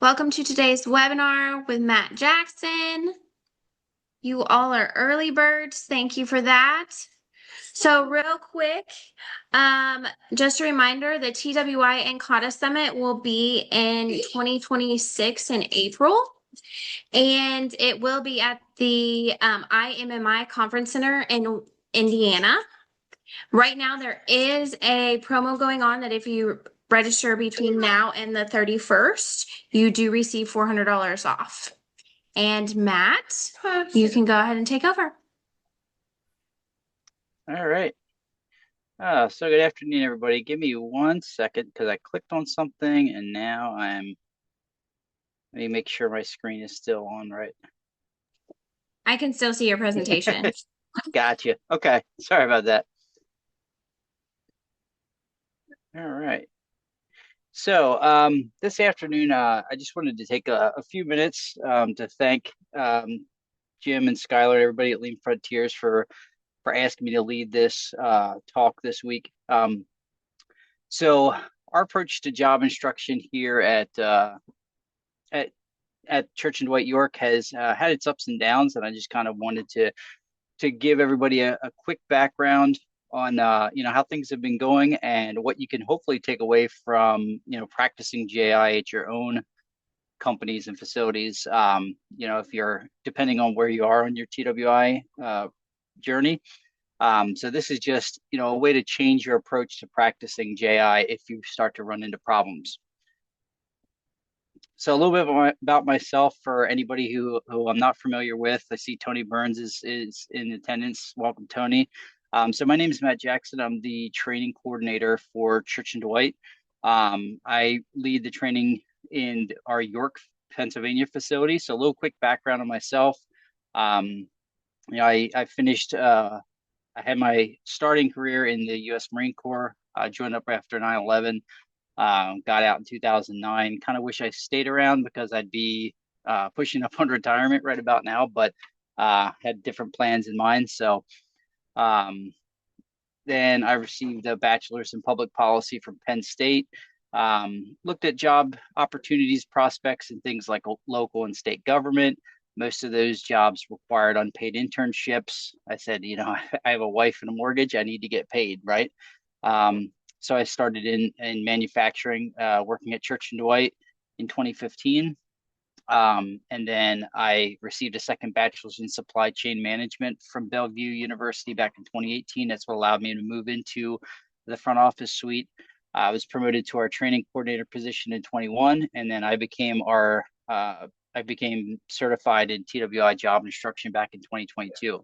Welcome to today's webinar with Matt Jackson. You all are early birds. Thank you for that. So real quick, just a reminder, the TWI and CAUTA Summit will be in 2026 in April, and it will be at the IMMI Conference Center in Indiana. Right now, there is a promo going on that if you register between now and the 31st, you do receive $400 off. And Matt, you can go ahead and take over. All right. So good afternoon, everybody. Give me 1 second because I clicked on something and now let me make sure my screen is still on, right? I can still see your presentation. Gotcha. Okay. Sorry about that. All right. So this afternoon, I just wanted to take a few minutes to thank Jim and Skylar and everybody at Lean Frontiers for asking me to lead this talk this week. So our approach to job instruction here at at Church and Dwight York has had its ups and downs, and I just kind of wanted to give everybody a quick background on how things have been going and what you can hopefully take away from practicing JI at your own companies and facilities. If you're depending on where you are on your TWI journey. So this is just a way to change your approach to practicing JI if you start to run into problems. So a little bit about myself for anybody who I'm not familiar with. I see Tony Burns is in attendance. Welcome, Tony. So my name is Matt Jackson. I'm the training coordinator for Church and Dwight. I lead the training in our York, Pennsylvania facility. So a little quick background on myself. I finished. I had my starting career in the U.S. Marine Corps. I joined up after 9/11. Got out in 2009. Kind of wish I stayed around because I'd be pushing up on retirement right about now, but had different plans in mind. So um, then I received a bachelor's in public policy from Penn State. Looked at job opportunities, prospects, and things like local and state government. Most of those jobs required unpaid internships. I said, I have a wife and a mortgage. I need to get paid, right? So I started in manufacturing, working at Church and Dwight in 2015. And then I received a second bachelor's in supply chain management from Bellevue University back in 2018. That's what allowed me to move into the front office suite. I was promoted to our training coordinator position in 21, and then I became certified in TWI job instruction back in 2022.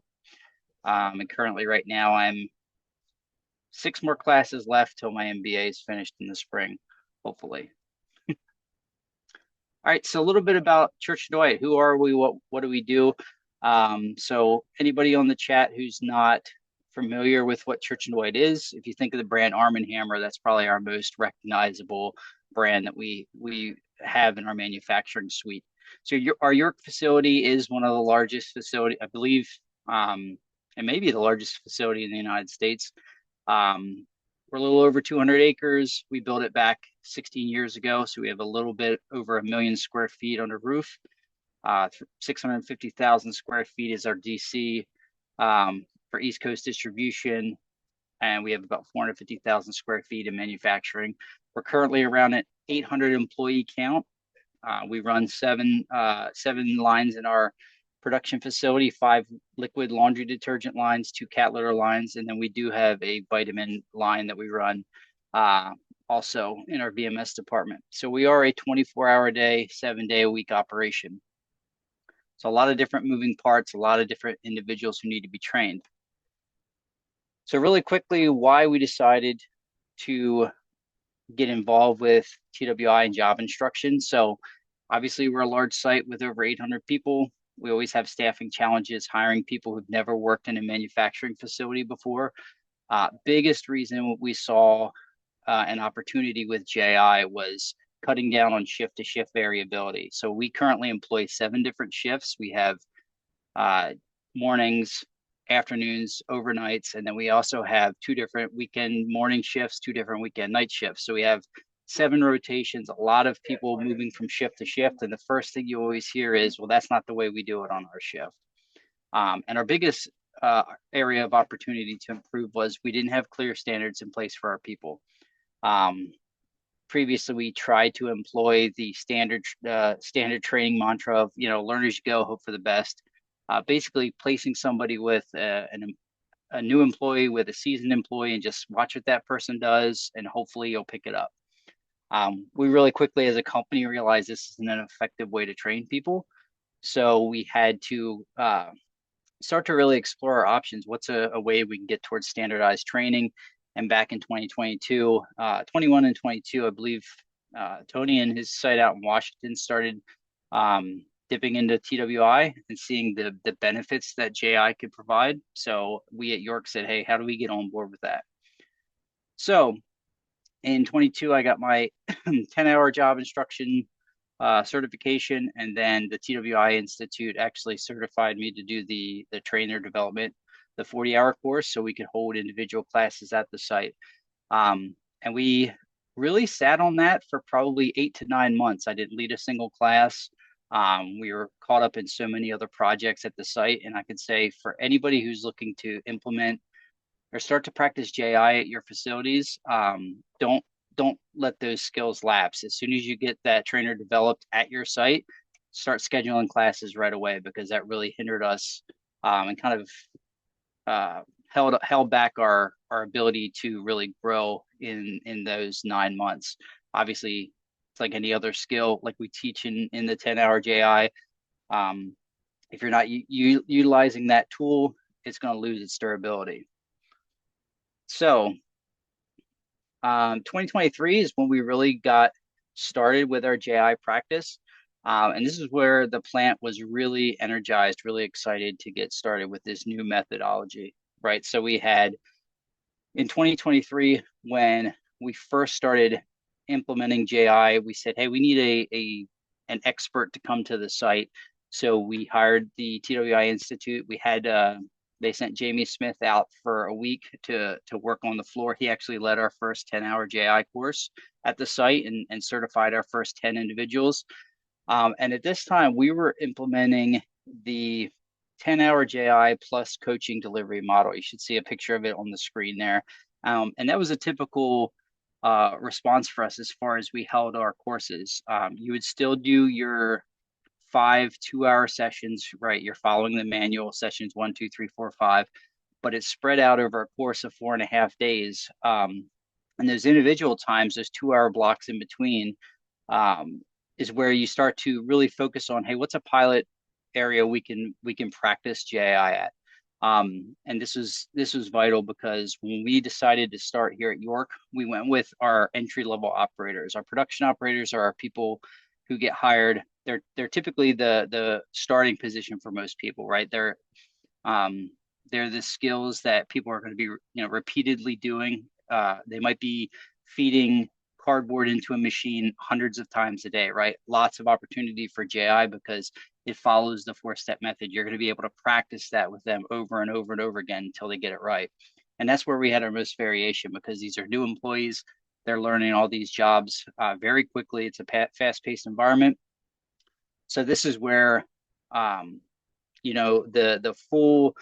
And currently, right now, I'm 6 more classes left till my MBA is finished in the spring, hopefully. All right, so a little bit about Church and Dwight. Who are we? What do we do? So anybody on the chat who's not familiar with what Church and Dwight is, if you think of the brand Arm & Hammer, that's probably our most recognizable brand that we have in our manufacturing suite. So our York facility is one of the largest facility, I believe, and maybe the largest facility in the United States. We're a little over 200 acres. We built it back 16 years ago, so we have a little bit over 1 million square feet under roof. 650,000 square feet is our DC for East Coast distribution, and we have about 450,000 square feet in manufacturing. We're currently around an 800 employee count. We run seven lines in our production facility, 5 liquid laundry detergent lines, 2 cat litter lines, and then we do have a vitamin line that we run also in our VMS department. So we are a 24-hour a day, 7-day a week operation. So a lot of different moving parts, a lot of different individuals who need to be trained. So really quickly, why we decided to get involved with TWI and job instruction. So obviously we're a large site with over 800 people. We always have staffing challenges, hiring people who've never worked in a manufacturing facility before. Biggest reason we saw an opportunity with JI was cutting down on shift to shift variability. So we currently employ 7 different shifts. We have mornings, afternoons, overnights, and then we also have 2 different weekend morning shifts, 2 different weekend night shifts. So we have 7 rotations, a lot of people moving from shift to shift. And the first thing you always hear is, well, that's not the way we do it on our shift. And our biggest area of opportunity to improve was we didn't have clear standards in place for our people. Previously, we tried to employ the standard training mantra of, learn as you go, hope for the best. Basically, placing somebody with a new employee with a seasoned employee and just watch what that person does, and hopefully you'll pick it up. We really quickly, as a company, realized this isn't an effective way to train people. So we had to start to really explore our options. What's a way we can get towards standardized training? And back in 2022, 21 and 22, I believe Tony and his site out in Washington started dipping into TWI and seeing the benefits that JI could provide. So we at York said, hey, how do we get on board with that? So in 22, I got my 10-hour job instruction certification, and then the TWI Institute actually certified me to do the trainer development, the 40-hour course, so we could hold individual classes at the site. And we really sat on that for probably 8 to 9 months. I didn't lead a single class. We were caught up in so many other projects at the site, and I could say for anybody who's looking to implement or start to practice JI at your facilities, don't let those skills lapse. As soon as you get that trainer developed at your site, start scheduling classes right away, because that really hindered us and kind of held back our ability to really grow in those 9 months. Obviously, it's like any other skill, like we teach in the 10-hour JI. If you're not utilizing that tool, it's going to lose its durability. So 2023 is when we really got started with our JI practice. And this is where the plant was really energized, really excited to get started with this new methodology, right? So we had in 2023, when we first started implementing JI, we said, hey, we need an expert to come to the site. So we hired the TWI Institute. We had they sent Jamie Smith out for a week to work on the floor. He actually led our first 10-hour JI course at the site and certified our first 10 individuals. And at this time, we were implementing the 10-hour JI plus coaching delivery model. You should see a picture of it on the screen there. And that was a typical response for us as far as we held our courses. You would still do your 5 2-hour sessions, right? You're following the manual sessions 1, 2, 3, 4, 5, but it's spread out over a course of 4.5 days. And those individual times, those 2-hour blocks in between, is where you start to really focus on, hey, what's a pilot area we can practice JI at? And this was vital, because when we decided to start here at York, we went with our entry-level operators. Our production operators are our people who get hired. They're typically the starting position for most people, right? They're the skills that people are going to be repeatedly doing. They might be feeding cardboard into a machine hundreds of times a day, right? Lots of opportunity for JI because it follows the 4-step method. You're going to be able to practice that with them over and over and over again until they get it right. And that's where we had our most variation, because these are new employees. They're learning all these jobs very quickly. It's a fast-paced environment. So this is where, the full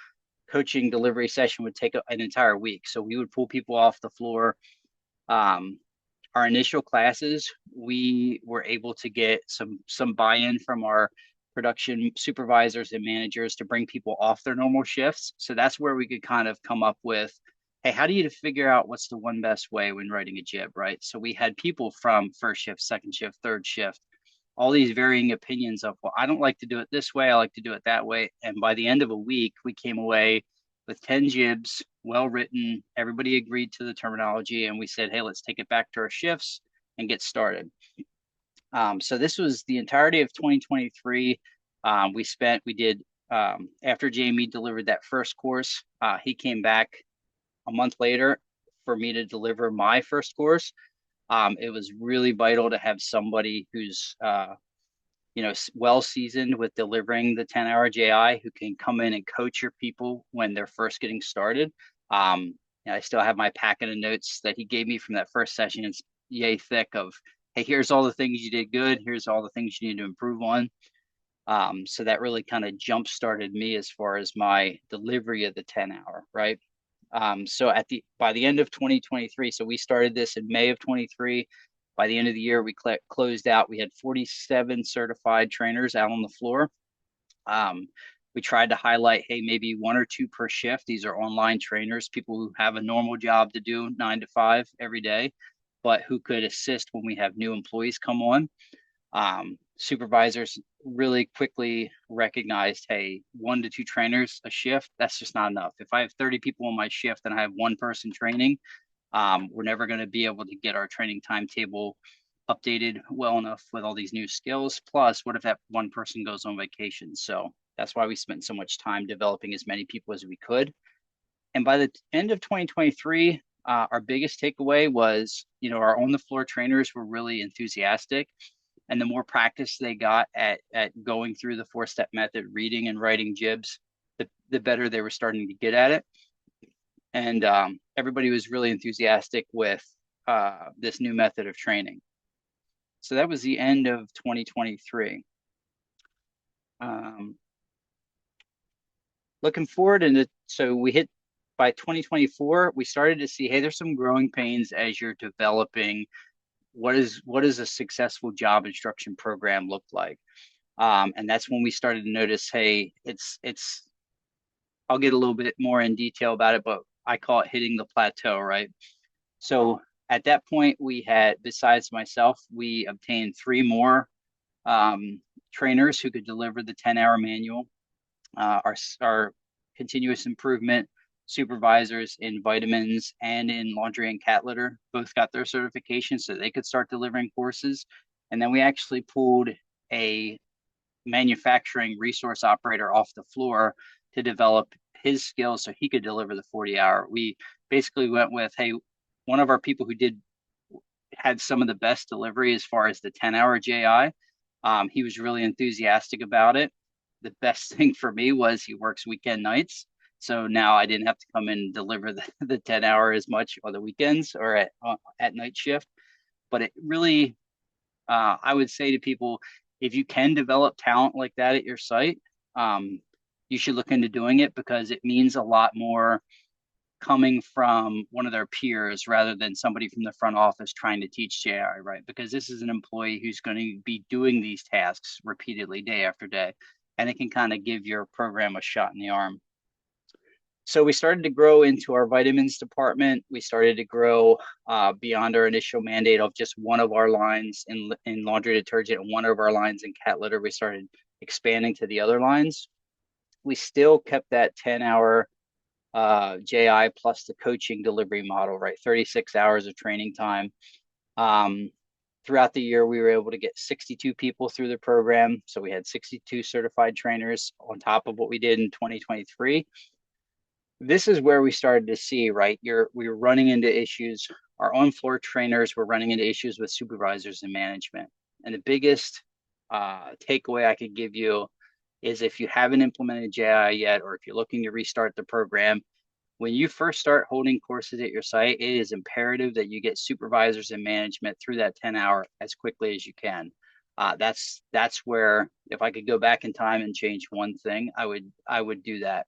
coaching delivery session would take an entire week. So we would pull people off the floor. Our initial classes, we were able to get some buy-in from our production supervisors and managers to bring people off their normal shifts. So that's where we could kind of come up with, hey, how do you figure out what's the one best way when writing a jib, right? So we had people from first shift, second shift, third shift, all these varying opinions of, well, I don't like to do it this way, I like to do it that way. And by the end of a week, we came away with 10 jibs, well written. Everybody agreed to the terminology, and we said, hey, let's take it back to our shifts and get started. So this was the entirety of 2023. After Jamie delivered that first course, he came back a month later for me to deliver my first course. It was really vital to have somebody who's well seasoned with delivering the 10-hour JI, who can come in and coach your people when they're first getting started. I still have my packet of notes that he gave me from that first session. yay thick of, hey, here's all the things you did good. Here's all the things you need to improve on. So that really kind of jump started me as far as my delivery of the 10-hour, right? So by the end of 2023, so we started this in May of 23. By the end of the year, we closed out. We had 47 certified trainers out on the floor. We tried to highlight, hey, maybe one or two per shift. These are online trainers, people who have a normal job to do 9 to 5 every day, but who could assist when we have new employees come on. Supervisors really quickly recognized, hey, 1 to 2 trainers a shift, that's just not enough. If I have 30 people on my shift and I have one person training, we're never going to be able to get our training timetable updated well enough with all these new skills. Plus, what if that one person goes on vacation? So that's why we spent so much time developing as many people as we could. And by the end of 2023, our biggest takeaway was, our on the floor trainers were really enthusiastic. And the more practice they got at going through the 4-step method, reading and writing jibs, the better they were starting to get at it. And everybody was really enthusiastic with this new method of training. So that was the end of 2023. Looking forward, so we hit by 2024, we started to see, hey, there's some growing pains as you're developing what does a successful job instruction program look like? And that's when we started to notice, hey, it's I'll get a little bit more in detail about it, but I call it hitting the plateau, right? So at that point, we had, besides myself, we obtained 3 more trainers who could deliver the 10-hour manual. Our continuous improvement supervisors in vitamins and in laundry and cat litter both got their certification so they could start delivering courses. And then we actually pulled a manufacturing resource operator off the floor to develop his skills so he could deliver the 40-hour. We basically went with, hey, one of our people who had some of the best delivery as far as the 10-hour JI. He was really enthusiastic about it. The best thing for me was he works weekend nights. So now I didn't have to come in and deliver the 10-hour as much on the weekends or at night shift. But it really, I would say to people, if you can develop talent like that at your site, you should look into doing it because it means a lot more coming from one of their peers rather than somebody from the front office trying to teach JI, right? Because this is an employee who's going to be doing these tasks repeatedly day after day, and it can kind of give your program a shot in the arm. So we started to grow into our vitamins department. We started to grow beyond our initial mandate of just one of our lines in laundry detergent and one of our lines in cat litter. We started expanding to the other lines. We still kept that 10-hour JI plus the coaching delivery model, right? 36 hours of training time. Throughout the year, we were able to get 62 people through the program. So we had 62 certified trainers on top of what we did in 2023. This is where we started to see, right? We were running into issues. Our on-floor trainers were running into issues with supervisors and management. And the biggest takeaway I could give you is if you haven't implemented JI yet, or if you're looking to restart the program, when you first start holding courses at your site, it is imperative that you get supervisors and management through that 10-hour as quickly as you can. That's where, if I could go back in time and change one thing, I would do that.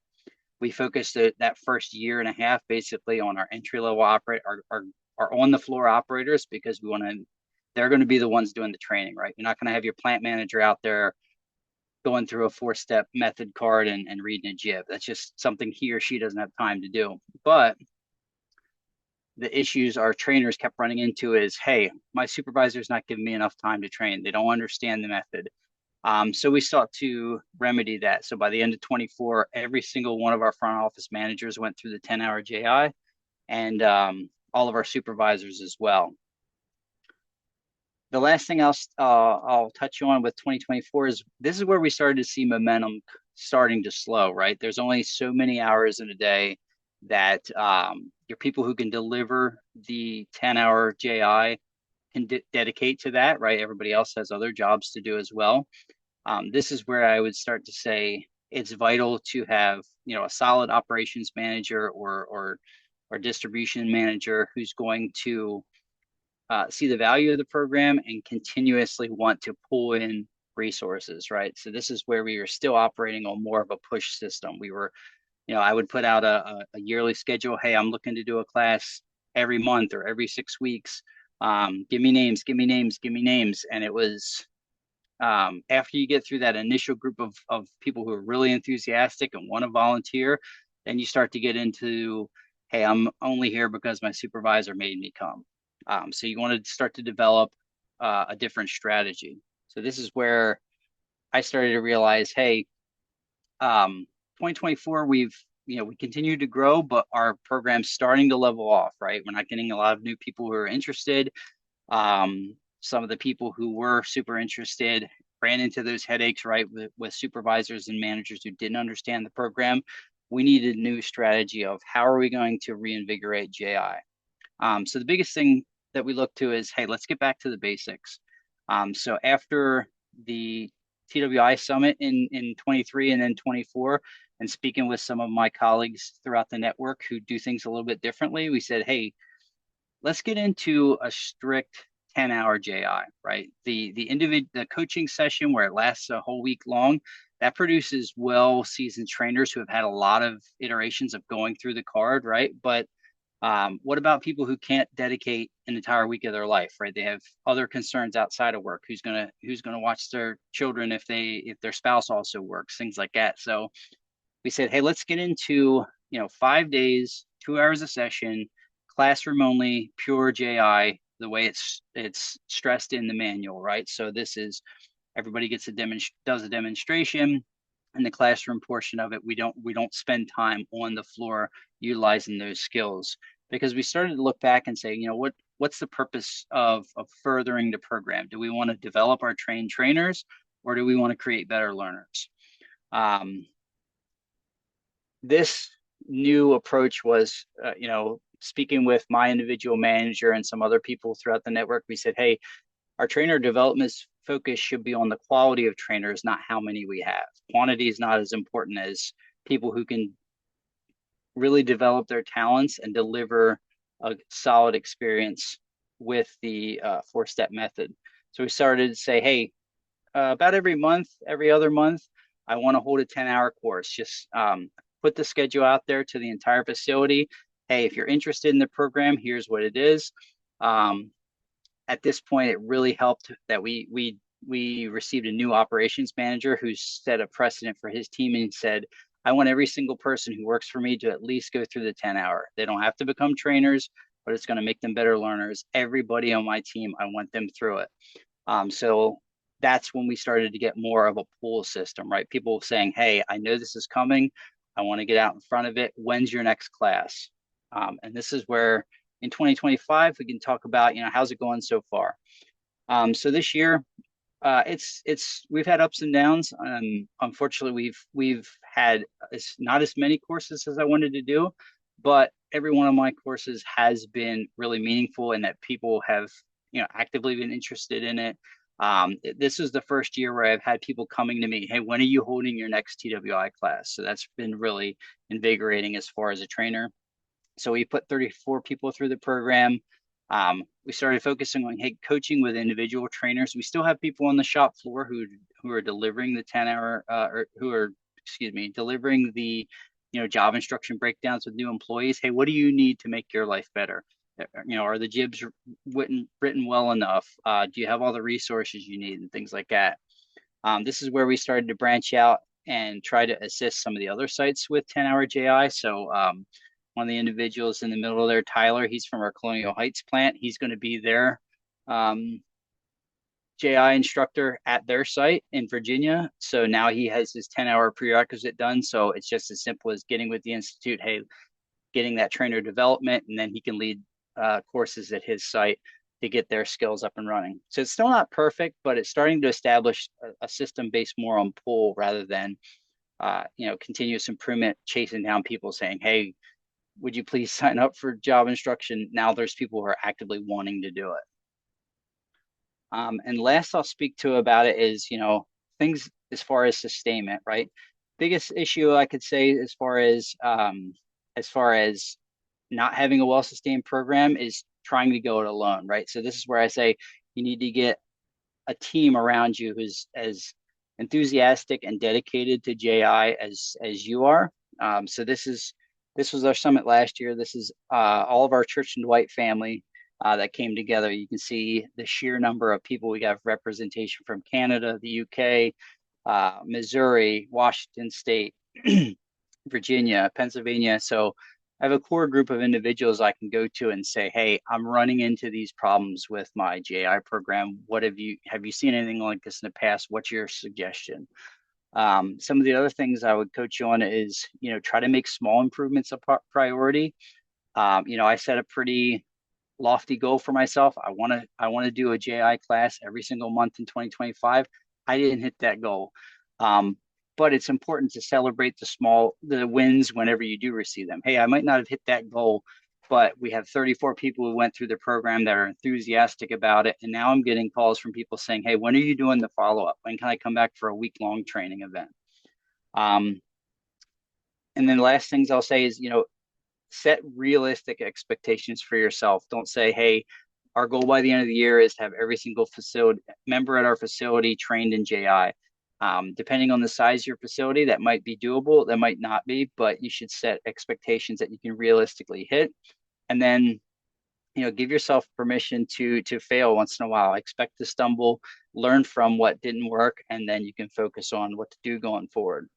We focused that first year and a half basically on our entry-level our on the floor operators, because they're going to be the ones doing the training, right? You're not going to have your plant manager out there going through a 4-step method card and reading a jib. That's just something he or she doesn't have time to do. But the issues our trainers kept running into is, hey, my supervisor's not giving me enough time to train. They don't understand the method. So we sought to remedy that. So by the end of 24, every single one of our front office managers went through the 10-hour JI, and all of our supervisors as well. The last thing I'll touch on with 2024 is this is where we started to see momentum starting to slow, right? There's only so many hours in a day that your people who can deliver the 10-hour JI can dedicate to that, right? Everybody else has other jobs to do as well. This is where I would start to say it's vital to have, a solid operations manager or distribution manager who's going to see the value of the program and continuously want to pull in resources, right? So this is where we were still operating on more of a push system. We were, I would put out a yearly schedule. Hey, I'm looking to do a class every month or every 6 weeks. Give me names, give me names, give me names. And it was after you get through that initial group of people who are really enthusiastic and want to volunteer, then you start to get into, hey, I'm only here because my supervisor made me come. So you want to start to develop a different strategy. So this is where I started to realize, hey, 2024, we continue to grow, but our program's starting to level off, right? We're not getting a lot of new people who are interested. Some of the people who were super interested ran into those headaches, right, with supervisors and managers who didn't understand the program. We needed a new strategy of how are we going to reinvigorate JI. So the biggest thing that we look to is, hey, let's get back to the basics. So after the TWI summit in 23 and then 24, and speaking with some of my colleagues throughout the network who do things a little bit differently, we said, hey, let's get into a strict 10-hour JI, right? The coaching session where it lasts a whole week long, that produces well-seasoned trainers who have had a lot of iterations of going through the card, right? But what about people who can't dedicate an entire week of their life, right? They have other concerns outside of work. Who's gonna watch their children if their spouse also works, things like that. So we said, hey, let's get into 5 days, 2 hours a session, classroom only, pure JI, the way it's stressed in the manual, right? So this is everybody does a demonstration, and the classroom portion of it, we don't spend time on the floor utilizing those skills, because we started to look back and say, what's the purpose of furthering the program? Do we want to develop our trained trainers, or do we want to create better learners? This new approach was, speaking with my individual manager and some other people throughout the network, we said, hey, our trainer development focus should be on the quality of trainers, not how many we have. Quantity is not as important as people who can really develop their talents and deliver a solid experience with the 4-step method. So we started to say, hey, about every month, every other month, I want to hold a 10-hour course. Just put the schedule out there to the entire facility. Hey, if you're interested in the program, here's what it is. At this point, it really helped that we received a new operations manager who set a precedent for his team and said, I want every single person who works for me to at least go through the 10-hour. They don't have to become trainers, but it's going to make them better learners. Everybody on my team, I want them through it. So that's when we started to get more of a pull system, right? People saying, hey, I know this is coming. I want to get out in front of it. When's your next class? And this is where in 2025, we can talk about, how's it going so far? So this year, we've had ups and downs. Unfortunately, we've had not as many courses as I wanted to do, but every one of my courses has been really meaningful, and that people have actively been interested in it. This is the first year where I've had people coming to me, hey, when are you holding your next TWI class? So that's been really invigorating as far as a trainer. So we put 34 people through the program. We started focusing on, hey, coaching with individual trainers. We still have people on the shop floor who are delivering the 10-hour or who are, delivering the job instruction breakdowns with new employees. Hey, what do you need to make your life better? Are the jibs written well enough? Do you have all the resources you need and things like that? This is where we started to branch out and try to assist some of the other sites with 10-hour JI. So one of the individuals in the middle there, Tyler, he's from our Colonial Heights plant. He's going to be their JI instructor at their site in Virginia. So now he has his 10-hour prerequisite done. So it's just as simple as getting with the Institute, hey, getting that trainer development, and then he can lead courses at his site to get their skills up and running. So it's still not perfect, but it's starting to establish a system based more on pull rather than continuous improvement, chasing down people saying, hey, would you please sign up for job instruction? Now there's people who are actively wanting to do it. And last I'll speak to about it is, things as far as sustainment, right? Biggest issue I could say as far as not having a well-sustained program is trying to go it alone, right? So this is where I say you need to get a team around you who's as enthusiastic and dedicated to JI as you are. So this was our summit last year. This is all of our Church and Dwight family that came together. You can see the sheer number of people. We got representation from Canada, the UK, Missouri, Washington State, Virginia, Pennsylvania. So I have a core group of individuals I can go to and say, hey, I'm running into these problems with my JI program. What have you seen anything like this in the past? What's your suggestion? Some of the other things I would coach you on is, try to make small improvements a priority. I set a pretty lofty goal for myself. I want to do a JI class every single month in 2025. I didn't hit that goal. But it's important to celebrate the wins whenever you do receive them. Hey, I might not have hit that goal, but we have 34 people who went through the program that are enthusiastic about it. And now I'm getting calls from people saying, hey, when are you doing the follow-up? When can I come back for a week-long training event? And then the last things I'll say is, set realistic expectations for yourself. Don't say, hey, our goal by the end of the year is to have every single facility member at our facility trained in JI. Depending on the size of your facility, that might be doable, that might not be, but you should set expectations that you can realistically hit. And then, give yourself permission to fail once in a while. Expect to stumble, learn from what didn't work, and then you can focus on what to do going forward.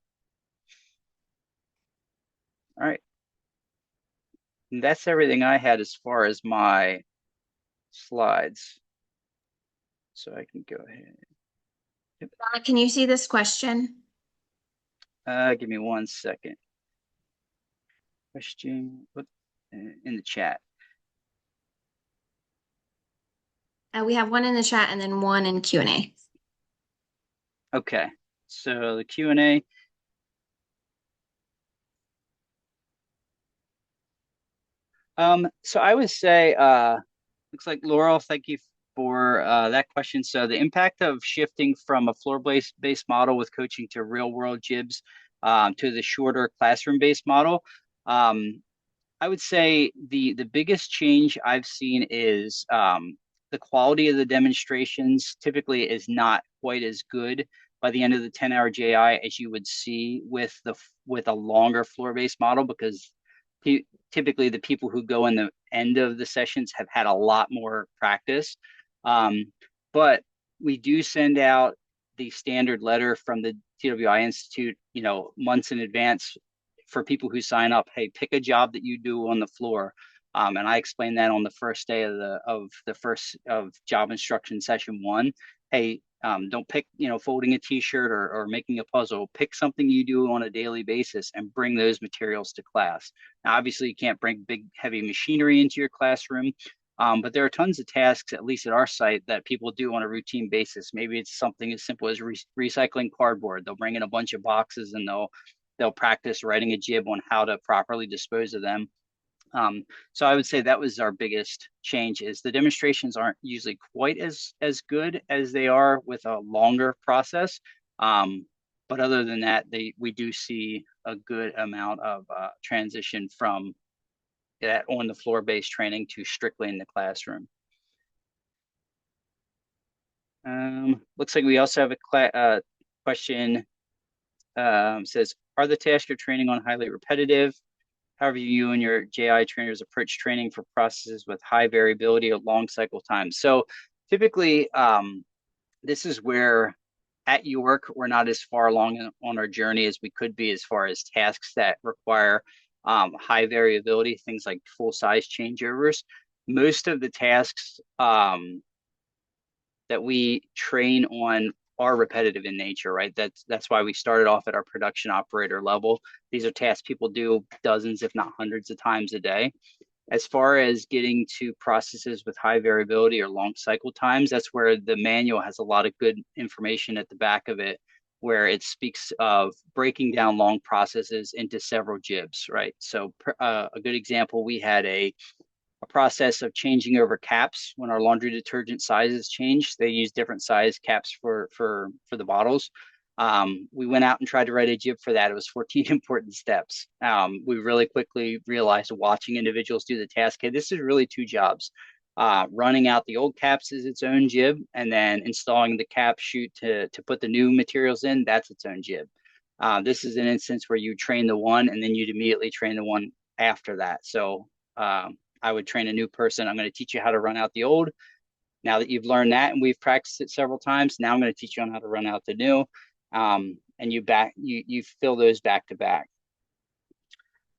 All right. And that's everything I had as far as my slides. So I can go ahead. Can you see this question? Give me 1 second. Question in the chat. We have one in the chat and then one in Q&A. Okay, so the Q&A. So I would say, looks like Laurel, thank you for that question. So the impact of shifting from a floor-based model with coaching to real-world jibs to the shorter classroom-based model. I would say the biggest change I've seen is the quality of the demonstrations typically is not quite as good by the end of the 10-hour JI as you would see with a longer floor-based model, because typically the people who go in the end of the sessions have had a lot more practice. But we do send out the standard letter from the TWI Institute, months in advance for people who sign up. Hey, pick a job that you do on the floor. And I explained that on the first day of job instruction session 1. Hey, don't pick, folding a t-shirt or making a puzzle. Pick something you do on a daily basis and bring those materials to class. Now, obviously, you can't bring big, heavy machinery into your classroom, but there are tons of tasks, at least at our site, that people do on a routine basis. Maybe it's something as simple as recycling cardboard. They'll bring in a bunch of boxes and they'll practice writing a jib on how to properly dispose of them. So I would say that was our biggest change, is the demonstrations aren't usually quite as good as they are with a longer process. But other than that, we do see a good amount of transition from that on the floor-based training to strictly in the classroom. Looks like we also have a question. Says, are the tasks you're training on highly repetitive? However, you and your JI trainers approach training for processes with high variability or long cycle times. So typically, this is where at York, we're not as far along on our journey as we could be as far as tasks that require high variability, things like full size changeovers. Most of the tasks that we train on are repetitive in nature, right? That's why we started off at our production operator level. These are tasks people do dozens, if not hundreds of times a day. As far as getting to processes with high variability or long cycle times, that's where the manual has a lot of good information at the back of it, where it speaks of breaking down long processes into several jibs, right? So a good example, we had a process of changing over caps when our laundry detergent sizes changed. They use different size caps for the bottles. We went out and tried to write a jib for that. It was 14 important steps. We really quickly realized, watching individuals do the task, hey, this is really 2 jobs. Running out the old caps is its own jib, and then installing the cap chute to put the new materials in, that's its own jib. This is an instance where you train the one and then you'd immediately train the one after that. So I would train a new person. I'm going to teach you how to run out the old. Now that you've learned that and we've practiced it several times, now I'm going to teach you on how to run out the new. And you fill those back to back.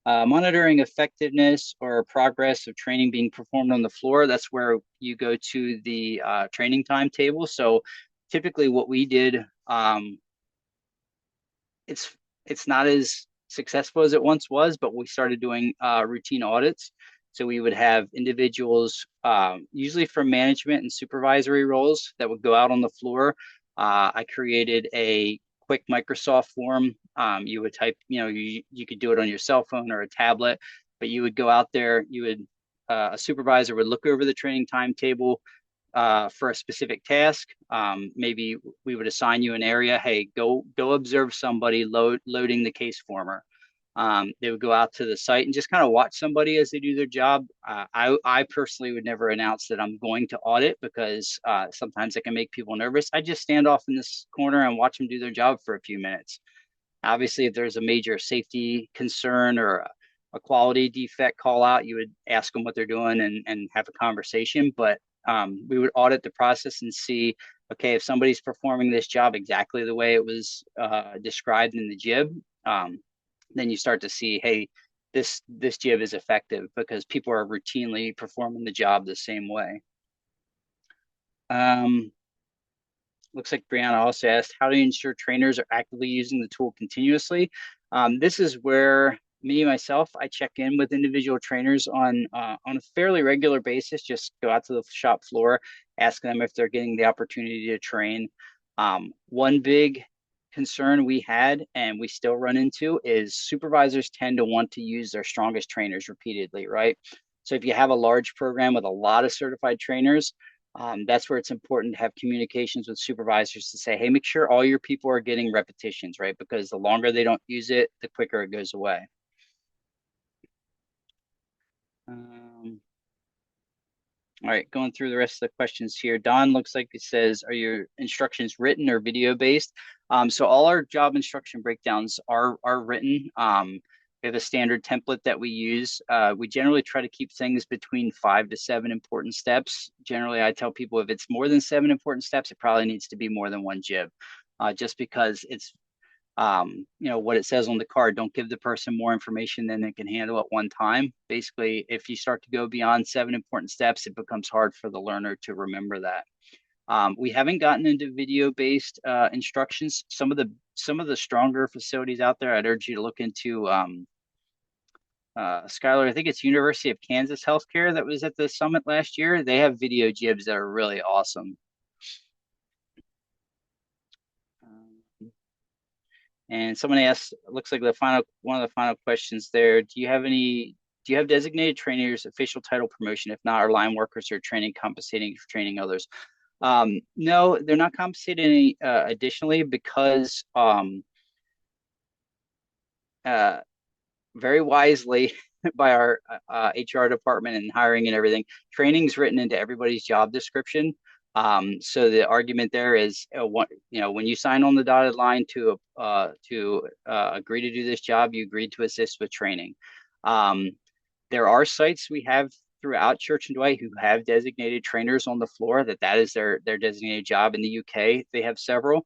Monitoring effectiveness or progress of training being performed on the floor, that's where you go to the training timetable. So typically what we did, it's not as successful as it once was, but we started doing routine audits. So we would have individuals, usually from management and supervisory roles, that would go out on the floor. I created a quick Microsoft form. You would type, you could do it on your cell phone or a tablet, but you would go out there, a supervisor would look over the training timetable, for a specific task. Maybe we would assign you an area. Hey, go observe somebody loading the case former. They would go out to the site and just kind of watch somebody as they do their job. I personally would never announce that I'm going to audit because sometimes it can make people nervous. I just stand off in this corner and watch them do their job for a few minutes. Obviously, if there's a major safety concern or a quality defect call out, you would ask them what they're doing and have a conversation. But we would audit the process and see, okay, if somebody's performing this job exactly the way it was described in the jib, then you start to see, hey, this jib is effective because people are routinely performing the job the same way. Looks like Brianna also asked, how do you ensure trainers are actively using the tool continuously? This is where myself, I check in with individual trainers on a fairly regular basis. Just go out to the shop floor, ask them if they're getting the opportunity to train. One big concern we had and we still run into is supervisors tend to want to use their strongest trainers repeatedly, right? So if you have a large program with a lot of certified trainers, that's where it's important to have communications with supervisors to say, hey, make sure all your people are getting repetitions, right? Because the longer they don't use it, the quicker it goes away. All right, going through the rest of the questions here. Don looks like it says, are your instructions written or video based? So all our job instruction breakdowns are written. We have a standard template that we use. We generally try to keep things between 5 to 7 important steps. Generally, I tell people if it's more than 7 important steps, it probably needs to be more than one jib, just because it's what it says on the card. Don't give the person more information than they can handle at one time. Basically, if you start to go beyond 7 important steps, it becomes hard for the learner to remember that. We haven't gotten into video-based instructions. Some of the stronger facilities out there, I'd urge you to look into. Skylar, I think it's University of Kansas Healthcare that was at the summit last year. They have video jibs that are really awesome. And someone asked, looks like one of the final questions there. Do you have designated trainers, official title promotion? If not, are line workers or training compensating for training others? No, they're not compensated any additionally because very wisely by our HR department and hiring and everything, training's written into everybody's job description. So the argument there is, when you sign on the dotted line to agree to do this job, you agreed to assist with training. There are sites we have throughout Church and Dwight who have designated trainers on the floor that is their designated job. In the UK, they have several.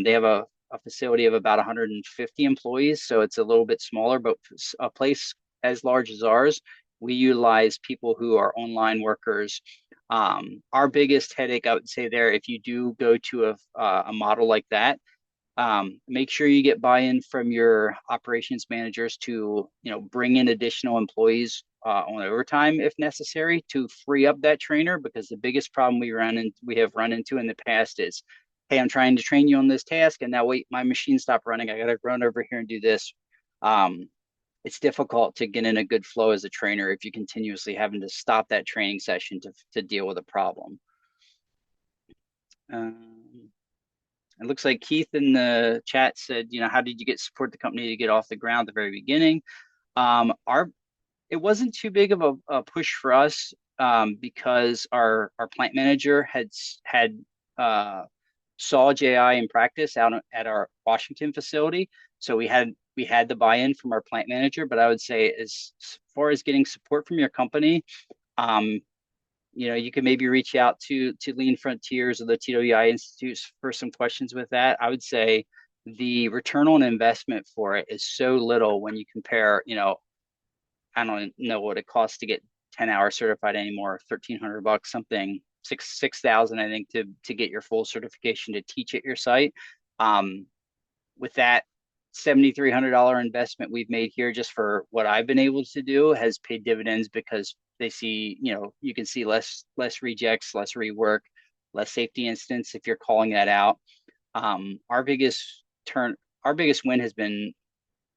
They have a facility of about 150 employees, so it's a little bit smaller, but a place as large as ours, we utilize people who are online workers. Our biggest headache, I would say there, if you do go to a model like that, make sure you get buy-in from your operations managers to bring in additional employees on overtime if necessary to free up that trainer, because the biggest problem we have run into in the past is, hey, I'm trying to train you on this task and now wait, my machine stopped running, I got to run over here and do this. It's difficult to get in a good flow as a trainer if you continuously having to stop that training session to deal with a problem. It looks like Keith in the chat said, how did you support the company to get off the ground at the very beginning? It wasn't too big of a push for us. because our plant manager had saw JI in practice out at our Washington facility. So we had the buy-in from our plant manager. But I would say as far as getting support from your company, um, you can maybe reach out to Lean Frontiers or the TWI Institutes for some questions with that. I would say the return on investment for it is so little when you compare, I don't know what it costs to get 10 hours certified anymore, $1,300, something, 6,000, I think, to get your full certification to teach at your site. Um, with that $7,300 investment we've made here just for what I've been able to do has paid dividends because they see, you can see less rejects, less rework, less safety incidents if you're calling that out. Our biggest win has been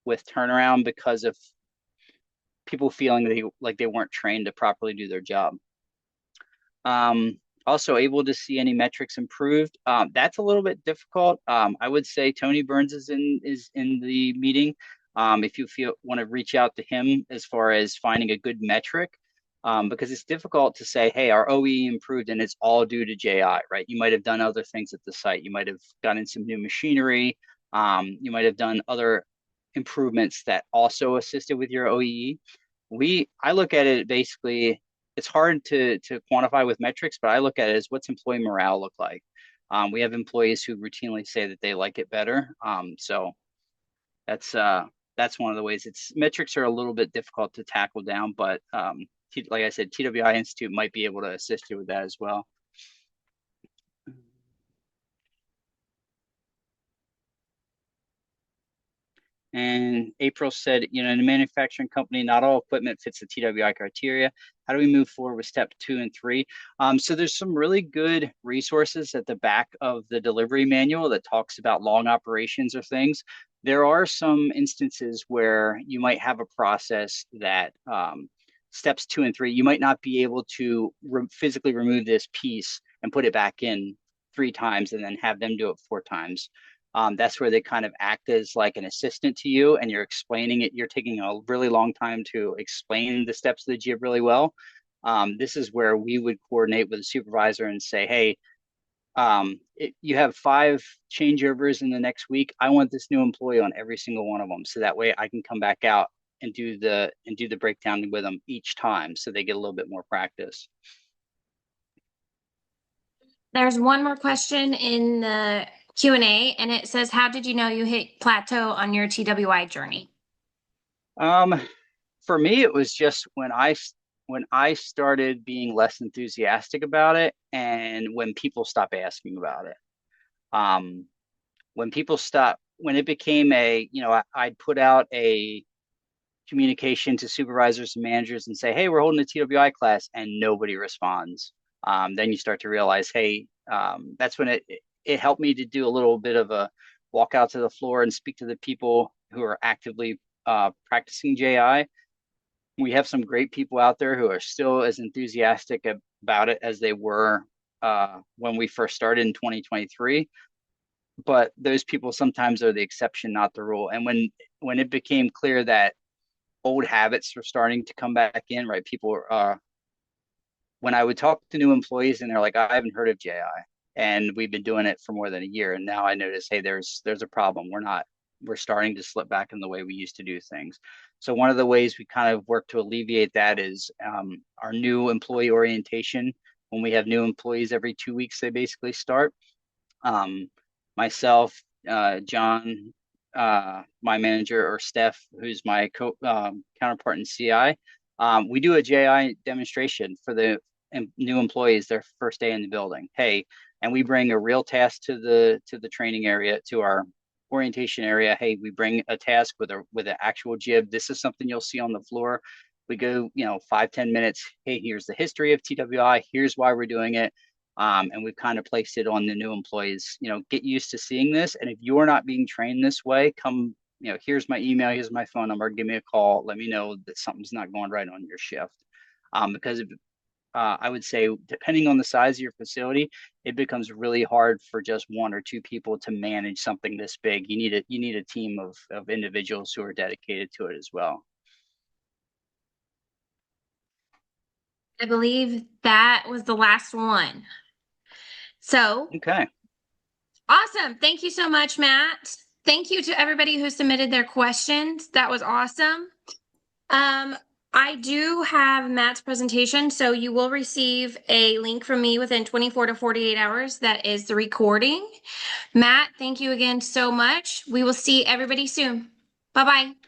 with turnaround because of people feeling like they weren't trained to properly do their job. Also able to see any metrics improved. That's a little bit difficult. I would say Tony Burns is in the meeting. If you want to reach out to him as far as finding a good metric, because it's difficult to say, hey, our OE improved and it's all due to JI, right? You might have done other things at the site. You might have gotten some new machinery. You might have done other improvements that also assisted with your OEE. I look at it basically, it's hard to quantify with metrics, but I look at it as what's employee morale look like. We have employees who routinely say that they like it better. So that's one of the ways. It's metrics are a little bit difficult to tackle down, but like I said, TWI Institute might be able to assist you with that as well. And April said, in a manufacturing company, not all equipment fits the TWI criteria. How do we move forward with step 2 and 3? So there's some really good resources at the back of the delivery manual that talks about long operations or things. There are some instances where you might have a process that steps 2 and 3, you might not be able to physically remove this piece and put it back in 3 times and then have them do it 4 times. That's where they kind of act as like an assistant to you and you're explaining it. You're taking a really long time to explain the steps of the jib really well. This is where we would coordinate with the supervisor and say, hey, you have 5 changeovers in the next week. I want this new employee on every single one of them. So that way I can come back out and do the breakdown with them each time. So they get a little bit more practice. There's one more question in the Q&A, and it says, how did you know you hit plateau on your TWI journey? For me, it was just when I started being less enthusiastic about it, and when people stopped asking about it. When it became I'd put out a communication to supervisors and managers and say, hey, we're holding a TWI class, and nobody responds. Then you start to realize, hey, that's when it helped me to do a little bit of a walk out to the floor and speak to the people who are actively practicing JI. We have some great people out there who are still as enthusiastic about it as they were when we first started in 2023. But those people sometimes are the exception, not the rule. And when it became clear that old habits were starting to come back in, right? When I would talk to new employees and they're like, I haven't heard of JI and we've been doing it for more than a year. And now I notice, hey, there's a problem. We're starting to slip back in the way we used to do things. So one of the ways we kind of work to alleviate that is our new employee orientation. When we have new employees every 2 weeks, they basically start. Myself, John, my manager, or Steph, who's my counterpart in CI, we do a JI demonstration for the new employees their first day in the building. Hey, and we bring a real task to the training area, to our orientation area. Hey, we bring a task with an actual jib. This is something you'll see on the floor. We go, 5-10 minutes. Hey, here's the history of TWI. Here's why we're doing it. And we've kind of placed it on the new employees. Get used to seeing this. And if you're not being trained this way, come, here's my email, here's my phone number, give me a call. Let me know that something's not going right on your shift. Because I would say, depending on the size of your facility, it becomes really hard for just 1 or 2 people to manage something this big. You need a team of individuals who are dedicated to it as well. I believe that was the last one. So Okay. awesome. Thank you so much, Matt. Thank you to everybody who submitted their questions. That was awesome. Um, I do have Matt's presentation, so you will receive a link from me within 24 to 48 hours. That is the recording. Matt, thank you again so much. We will see everybody soon. Bye bye.